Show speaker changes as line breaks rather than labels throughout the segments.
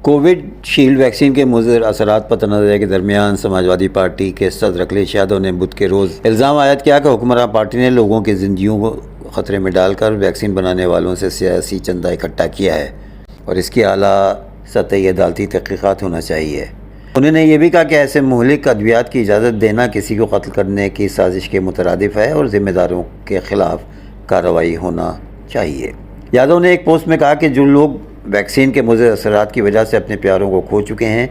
Covid shield vaccine کے مضر اثرات پر تنازع کے درمیان سماجوادی پارٹی کے صدر اکھلیش یادو نے بدھ کے روز الزام عائد کیا کہ حکمران پارٹی نے لوگوں کی زندگیوں کو خطرے میں ڈال کر ویکسین بنانے والوں سے سیاسی چندہ اکٹھا کیا ہے اور اس کی اعلیٰ سطحی عدالتی تحقیقات ہونا چاہیے۔ انہوں نے یہ بھی کہا کہ ایسے مہلک ادویات کی اجازت دینا کسی کو قتل کرنے کی سازش کے مترادف ہے اور ذمہ داروں کے خلاف کارروائی ہونا چاہیے۔ یادو نے ایک پوسٹ میں کہا کہ جو لوگ ویکسین کے مضر اثرات کی وجہ سے اپنے پیاروں کو کھو چکے ہیں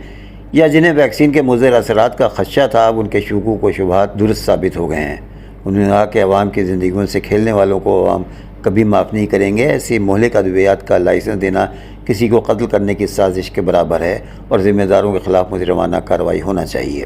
یا جنہیں ویکسین کے مضر اثرات کا خدشہ تھا، اب ان کے شکوک و شبہات درست ثابت ہو گئے ہیں۔ انہوں نے کہا کہ عوام کی زندگیوں سے کھیلنے والوں کو عوام کبھی معاف نہیں کریں گے۔ ایسی مہلک ادویات کا لائسنس دینا کسی کو قتل کرنے کی سازش کے برابر ہے اور ذمہ داروں کے خلاف مجرمانہ کارروائی ہونا چاہیے۔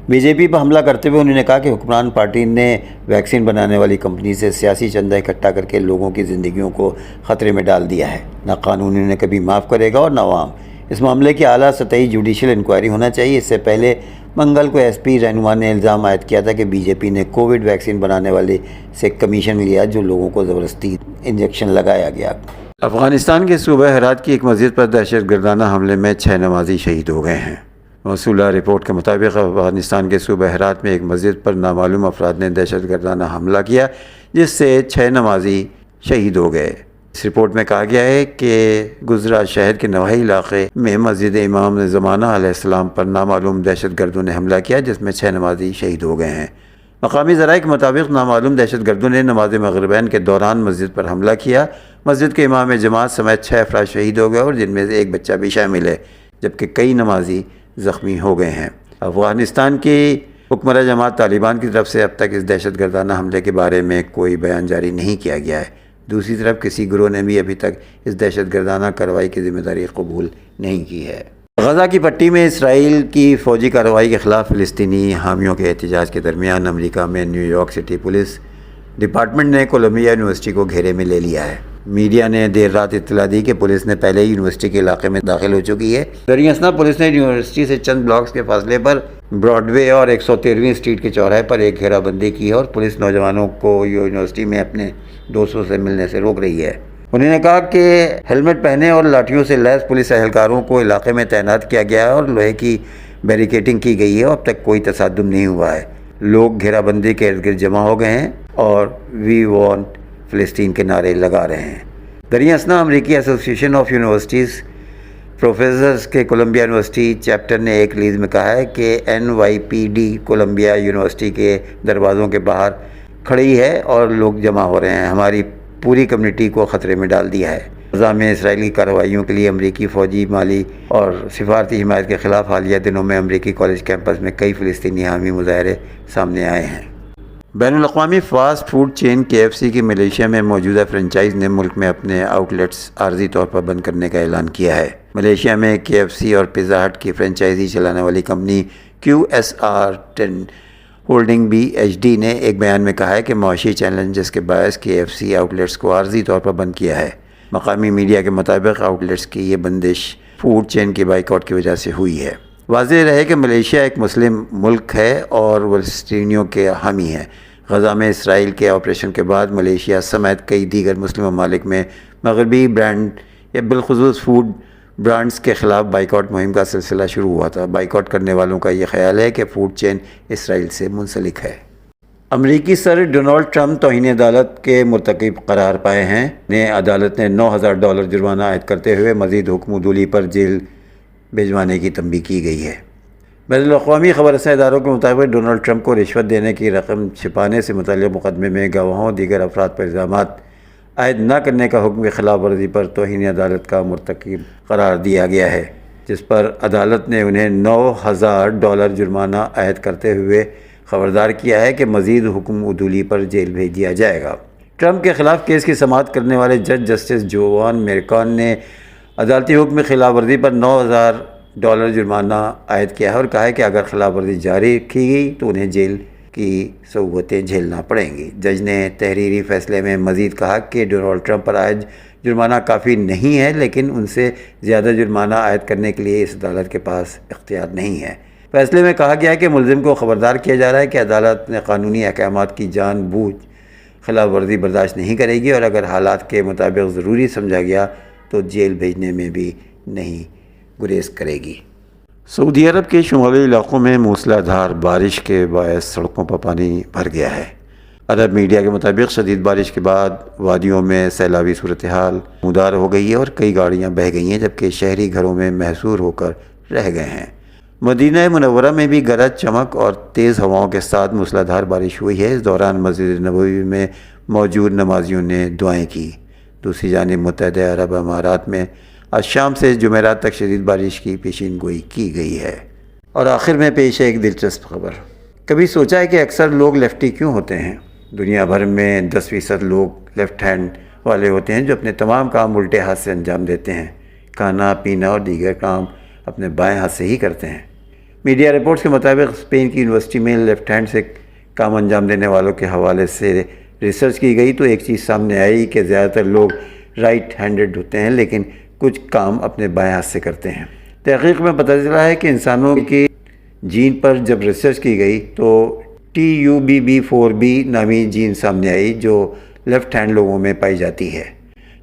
بی جے پی پر حملہ کرتے ہوئے انہوں نے کہا کہ حکمران پارٹی نے ویکسین بنانے والی کمپنی سے سیاسی چندہ اکٹھا کر کے لوگوں کی زندگیوں کو خطرے میں ڈال دیا ہے۔ نہ قانون انہیں کبھی معاف کرے گا اور نہ عوام۔ اس معاملے کی اعلیٰ سطحی جوڈیشل انکوائری ہونا چاہیے۔ اس سے پہلے منگل کو ایس پی رہنما نے الزام عائد کیا تھا کہ بی جے پی نے کووڈ ویکسین بنانے والے سے کمیشن لیا جو لوگوں کو زبردستی انجیکشن لگایا گیا۔ افغانستان کے صوبہ ہرات کی ایک مسجد پر دہشت گردانہ حملے میں 6 نمازی شہید ہو گئے ہیں۔ موصولہ رپورٹ کے مطابق افغانستان کے صوبہ ہرات میں ایک مسجد پر نامعلوم افراد نے دہشت گردانہ حملہ کیا جس سے 6 نمازی شہید ہو گئے۔ اس رپورٹ میں کہا گیا ہے کہ گزرا شہر کے نواحی علاقے میں مسجد امام زمانہ علیہ السلام پر نامعلوم دہشت گردوں نے حملہ کیا جس میں 6 نمازی شہید ہو گئے ہیں۔ مقامی ذرائع کے مطابق نامعلوم دہشت گردوں نے نماز مغربین کے دوران مسجد پر حملہ کیا۔ مسجد کے امام جماعت سمیت 6 افراد شہید ہو گئے اور جن میں سے ایک بچہ بھی شامل ہے، جبکہ کئی نمازی زخمی ہو گئے ہیں۔ افغانستان کی حکمراں جماعت طالبان کی طرف سے اب تک اس دہشت گردانہ حملے کے بارے میں کوئی بیان جاری نہیں کیا گیا ہے۔ دوسری طرف کسی گروہ نے بھی ابھی تک اس دہشت گردانہ کارروائی کی ذمہ داری قبول نہیں کی ہے۔ غزہ کی پٹی میں اسرائیل کی فوجی کارروائی کے خلاف فلسطینی حامیوں کے احتجاج کے درمیان امریکہ میں new York city police department نے کولمبیا یونیورسٹی کو گھیرے میں لے لیا ہے۔ میڈیا نے دیر رات اطلاع دی کہ پولیس نے پہلے ہی یونیورسٹی کے علاقے میں داخل ہو چکی ہے۔ دریں اثنا پولیس نے یونیورسٹی سے چند بلاکس کے فاصلے پر براڈ وے اور 113ویں اسٹریٹ کے چوراہے پر ایک گھیرا بندی کی ہے اور پولیس نوجوانوں کو یونیورسٹی میں اپنے دوستوں سے ملنے سے روک رہی ہے۔ انہوں نے کہا کہ ہیلمٹ پہنے اور لاٹھیوں سے لیس پولیس اہلکاروں کو علاقے میں تعینات کیا گیا ہے اور لوہے کی بیریکیڈنگ کی گئی ہے اور اب تک کوئی تصادم نہیں ہوا ہے۔ لوگ گھیرا بندی کے ارد گرد جمع ہو گئے ہیں اور وی وانٹ فلسطین کے نعرے لگا رہے ہیں۔ دریں اثنا امریکی ایسوسی ایشن آف یونیورسٹیز پروفیسرز کے کولمبیا یونیورسٹی چیپٹر نے ایک ریلیز میں کہا ہے کہ NYPD کولمبیا یونیورسٹی کے دروازوں کے باہر کھڑی ہے اور لوگ جمع ہو رہے ہیں۔ ہماری پوری کمیونٹی کو خطرے میں ڈال دیا ہے۔ غزہ میں اسرائیلی کارروائیوں کے لیے امریکی فوجی مالی اور سفارتی حمایت کے خلاف حالیہ دنوں میں امریکی کالج کیمپس میں کئی فلسطینی حامی مظاہرے سامنے آئے ہیں۔ بین الاقوامی فاسٹ فوڈ چین KFC کی ملیشیا میں موجودہ فرنچائز نے ملک میں اپنے آؤٹ لیٹس عارضی طور پر بند کرنے کا اعلان کیا ہے۔ ملیشیا میں KFC اور پیزا ہٹ کی فرنچائزی چلانے والی کمپنی QSR10 ہولڈنگ BHD نے ایک بیان میں کہا ہے کہ معاشی چیلنجز کے باعث KFC آؤٹ لیٹس کو عارضی طور پر بند کیا ہے۔ مقامی میڈیا کے مطابق آؤٹ لیٹس کی یہ بندش فوڈ چین کی بائیکاٹ کی وجہ سے ہوئی ہے۔ واضح رہے کہ ملیشیا ایک مسلم ملک ہے اور فلسطینیوں کے حامی ہے۔ غزہ میں اسرائیل کے آپریشن کے بعد ملیشیا سمیت کئی دیگر مسلم ممالک میں مغربی برانڈ یا بالخصوص فوڈ برانڈز کے خلاف بائیکاٹ مہم کا سلسلہ شروع ہوا تھا۔ بائیکاٹ کرنے والوں کا یہ خیال ہے کہ فوڈ چین اسرائیل سے منسلک ہے۔ امریکی صدر ڈونلڈ ٹرمپ توہین عدالت کے مرتکب قرار پائے ہیں۔ عدالت نے $9,000 جرمانہ عائد کرتے ہوئے مزید حکم عدولی پر جیل بھیجوانے کی تنبیہ کی گئی ہے۔ بین الاقوامی خبر رساں اداروں کے مطابق ڈونلڈ ٹرمپ کو رشوت دینے کی رقم چھپانے سے متعلق مقدمے میں گواہوں دیگر افراد پر الزامات عائد نہ کرنے کا حکم کی خلاف ورزی پر توہین عدالت کا مرتکب قرار دیا گیا ہے، جس پر عدالت نے انہیں $9,000 جرمانہ عائد کرتے ہوئے خبردار کیا ہے کہ مزید حکم عدولی پر جیل بھیج دیا جائے گا۔ ٹرمپ کے خلاف کیس کی سماعت کرنے والے جج جسٹس جوان میرکان نے عدالتی حکم کی خلاف ورزی پر $9,000 جرمانہ عائد کیا ہے اور کہا ہے کہ اگر خلاف ورزی جاری رکھی گئی تو انہیں جیل کی صعوبتیں جھیلنا پڑیں گی۔ جج نے تحریری فیصلے میں مزید کہا کہ ڈونلڈ ٹرمپ پر عائد جرمانہ کافی نہیں ہے، لیکن ان سے زیادہ جرمانہ عائد کرنے کے لیے اس عدالت کے پاس اختیار نہیں ہے۔ فیصلے میں کہا گیا ہے کہ ملزم کو خبردار کیا جا رہا ہے کہ عدالت نے قانونی احکامات کی جان بوجھ خلاف ورزی برداشت نہیں کرے گی اور اگر حالات کے مطابق ضروری سمجھا گیا تو جیل بھیجنے میں بھی نہیں گریز کرے گی۔ سعودی عرب کے شمالی علاقوں میں موسلا دھار بارش کے باعث سڑکوں پر پانی بھر گیا ہے۔ عرب میڈیا کے مطابق شدید بارش کے بعد وادیوں میں سیلابی صورتحال نمودار ہو گئی ہے اور کئی گاڑیاں بہہ گئی ہیں، جبکہ شہری گھروں میں محصور ہو کر رہ گئے ہیں۔ مدینہ منورہ میں بھی گرج چمک اور تیز ہواؤں کے ساتھ موسلا دھار بارش ہوئی ہے۔ اس دوران مسجد نبوی میں موجود نمازیوں نے دعائیں کی۔ دوسری جانب متحدہ عرب امارات میں آج شام سے جمعرات تک شدید بارش کی پیشین گوئی کی گئی ہے۔ اور آخر میں پیش ہے ایک دلچسپ خبر۔ کبھی سوچا ہے کہ اکثر لوگ لیفٹی کیوں ہوتے ہیں؟ دنیا بھر میں 10% لوگ لیفٹ ہینڈ والے ہوتے ہیں جو اپنے تمام کام الٹے ہاتھ سے انجام دیتے ہیں۔ کھانا پینا اور دیگر کام اپنے بائیں ہاتھ سے ہی کرتے ہیں۔ میڈیا رپورٹس کے مطابق اسپین کی یونیورسٹی میں لیفٹ ہینڈ سے کام انجام دینے والوں کے حوالے سے ریسرچ کی گئی تو ایک چیز سامنے آئی کہ زیادہ تر لوگ رائٹ ہینڈڈ ہوتے ہیں لیکن کچھ کام اپنے بائیں ہاتھ سے کرتے ہیں۔ تحقیق میں پتہ چلا ہے کہ انسانوں کی جین پر جب ریسرچ کی گئی تو TUBB4B نامی جین سامنے آئی جو لیفٹ ہینڈ لوگوں میں پائی جاتی ہے،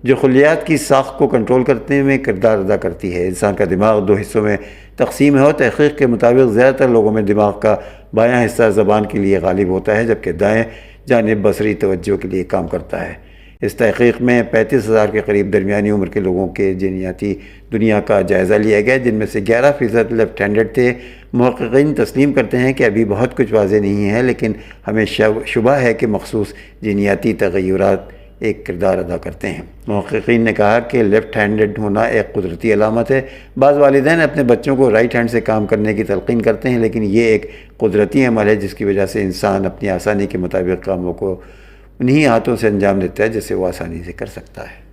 جو خلیات کی ساخت کو کنٹرول کرنے میں کردار ادا کرتی ہے۔ انسان کا دماغ 2 حصوں میں تقسیم ہے اور تحقیق کے مطابق زیادہ تر لوگوں میں دماغ کا بایاں حصہ زبان کے لیے غالب ہوتا ہے، جبکہ دائیں جانب بصری توجہ کے لیے کام کرتا ہے۔ اس تحقیق میں 35,000 کے قریب درمیانی عمر کے لوگوں کے جینیاتی دنیا کا جائزہ لیا گیا، جن میں سے 11% لیفٹ ہینڈڈ تھے۔ محققین تسلیم کرتے ہیں کہ ابھی بہت کچھ واضح نہیں ہے، لیکن ہمیں شبہ ہے کہ مخصوص جینیاتی تغیرات ایک کردار ادا کرتے ہیں۔ محققین نے کہا کہ لیفٹ ہینڈڈ ہونا ایک قدرتی علامت ہے۔ بعض والدین اپنے بچوں کو رائٹ ہینڈ سے کام کرنے کی تلقین کرتے ہیں، لیکن یہ ایک قدرتی عمل ہے جس کی وجہ سے انسان اپنی آسانی کے مطابق کاموں کو انہی ہاتھوں سے انجام دیتا ہے جسے وہ آسانی سے کر سکتا ہے۔